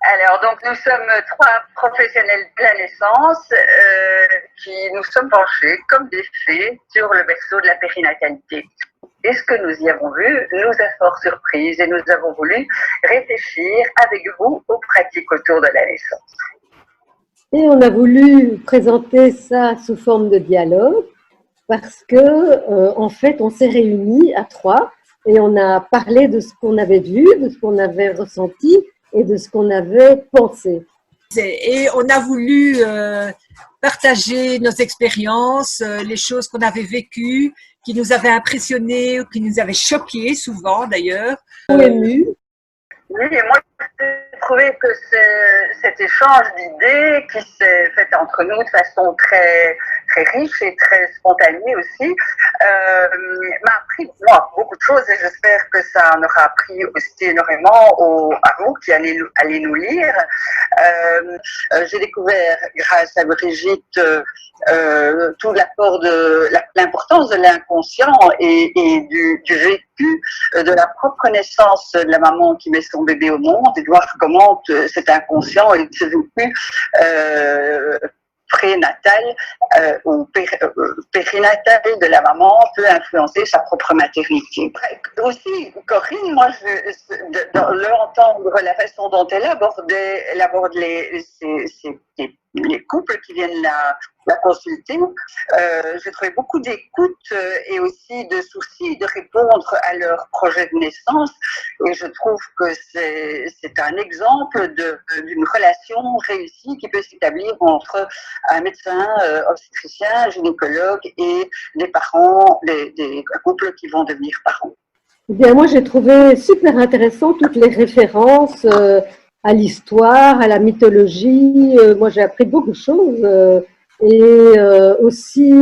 Alors, donc, nous sommes trois professionnels de la naissance qui nous sommes penchés, comme des fées, sur le berceau de la périnatalité. Et ce que nous y avons vu nous a fort surprise et nous avons voulu réfléchir avec vous aux pratiques autour de la naissance. Et on a voulu présenter ça sous forme de dialogue parce que, en fait, on s'est réunis à trois et on a parlé de ce qu'on avait vu, de ce qu'on avait ressenti et de ce qu'on avait pensé. Et on a voulu partager nos expériences, les choses qu'on avait vécues, qui nous avaient impressionnés ou qui nous avaient choqués souvent d'ailleurs. Ému. Oui, et moi, j'ai trouvé que cet échange d'idées qui s'est fait entre nous de façon très, très riche et très spontanée aussi, m'a appris, moi, beaucoup de choses et j'espère que ça en aura appris aussi énormément à vous qui allez nous lire. J'ai découvert, grâce à Brigitte, tout l'apport de l'importance de l'inconscient et du vécu de la propre naissance de la maman qui met son bébé au monde et de voir comment cet inconscient et ce vécu prénatal ou périnatal de la maman peut influencer sa propre maternité. Aussi, Corinne, moi, de l'entendre la façon dont elle aborde les couples qui viennent la consulter, j'ai trouvé beaucoup d'écoute et aussi de souci de répondre à leur projet de naissance. Et je trouve que c'est un exemple d'une relation réussie qui peut s'établir entre un médecin obstétricien, gynécologue et des parents, des couples qui vont devenir parents. Eh bien, moi, j'ai trouvé super intéressant toutes les références à l'histoire, à la mythologie. Moi, j'ai appris beaucoup de choses et aussi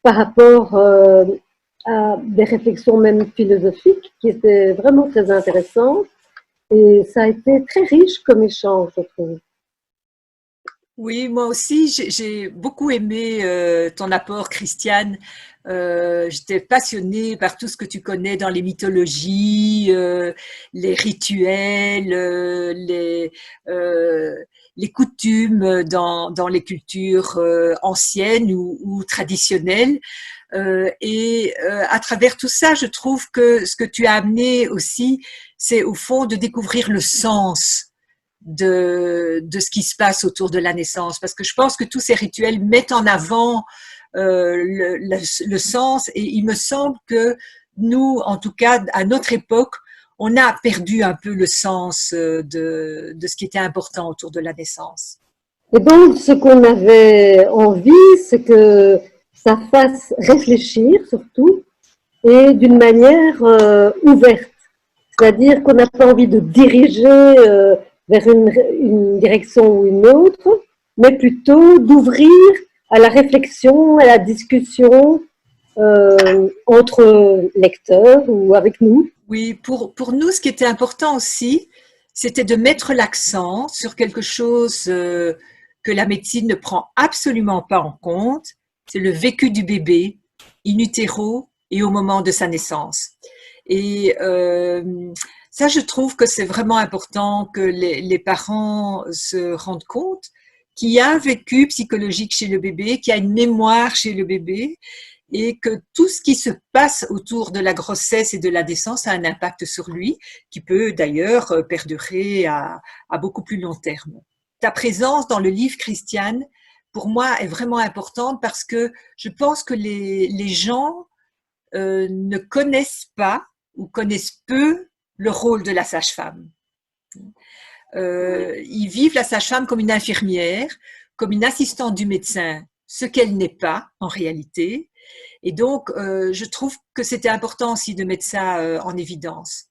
par rapport à des réflexions même philosophiques qui étaient vraiment très intéressantes. Et ça a été très riche comme échange, je trouve. Oui, moi aussi, j'ai beaucoup aimé ton apport, Christiane. J'étais passionnée par tout ce que tu connais dans les mythologies, les rituels, les coutumes dans les cultures anciennes ou traditionnelles. À travers tout ça, je trouve que ce que tu as amené aussi, c'est au fond de découvrir le sens de ce qui se passe autour de la naissance, parce que je pense que tous ces rituels mettent en avant le sens, et il me semble que nous, en tout cas à notre époque, on a perdu un peu le sens de ce qui était important autour de la naissance. Et donc, ce qu'on avait envie, c'est que ça fasse réfléchir surtout et d'une manière ouverte. C'est-à-dire qu'on n'a pas envie de diriger vers une direction ou une autre, mais plutôt d'ouvrir à la réflexion, à la discussion entre lecteurs ou avec nous. Oui, pour nous, ce qui était important aussi, c'était de mettre l'accent sur quelque chose que la médecine ne prend absolument pas en compte, c'est le vécu du bébé, in utero et au moment de sa naissance. Et ça, je trouve que c'est vraiment important que les parents se rendent compte qu'il y a un vécu psychologique chez le bébé, qu'il y a une mémoire chez le bébé, et que tout ce qui se passe autour de la grossesse et de la naissance a un impact sur lui, qui peut d'ailleurs perdurer à beaucoup plus long terme. Ta présence dans le livre, Christiane, pour moi, est vraiment importante parce que je pense que les gens ne connaissent pas ou connaissent peu le rôle de la sage-femme. Ils vivent la sage-femme comme une infirmière, comme une assistante du médecin, ce qu'elle n'est pas en réalité. Et donc, je trouve que c'était important aussi de mettre ça en évidence.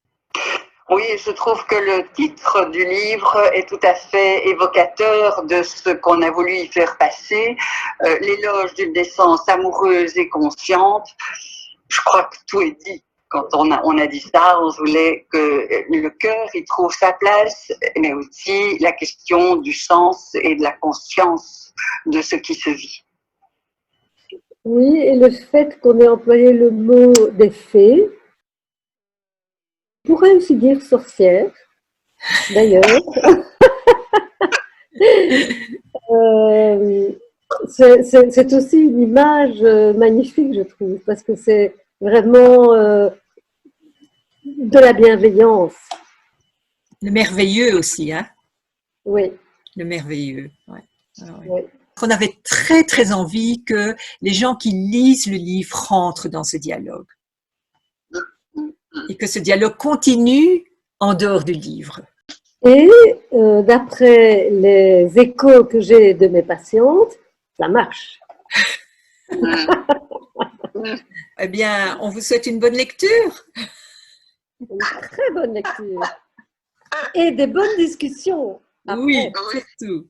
Oui, je trouve que le titre du livre est tout à fait évocateur de ce qu'on a voulu y faire passer, l'éloge d'une naissance amoureuse et consciente. Je crois que tout est dit. Quand on a dit ça, on voulait que le cœur y trouve sa place, mais aussi la question du sens et de la conscience de ce qui se vit. Oui, et le fait qu'on ait employé le mot des fées, on pourrait aussi dire sorcière, d'ailleurs. C'est aussi une image magnifique, je trouve, parce que c'est vraiment de la bienveillance. Le merveilleux aussi, hein? Oui. Le merveilleux, ouais. Ah ouais. Oui. On avait très très envie que les gens qui lisent le livre rentrent dans ce dialogue et que ce dialogue continue en dehors du livre. Et d'après les échos que j'ai de mes patientes, ça marche. Eh bien, on vous souhaite une bonne lecture. Une très bonne lecture. Et des bonnes discussions. Après. Oui, surtout.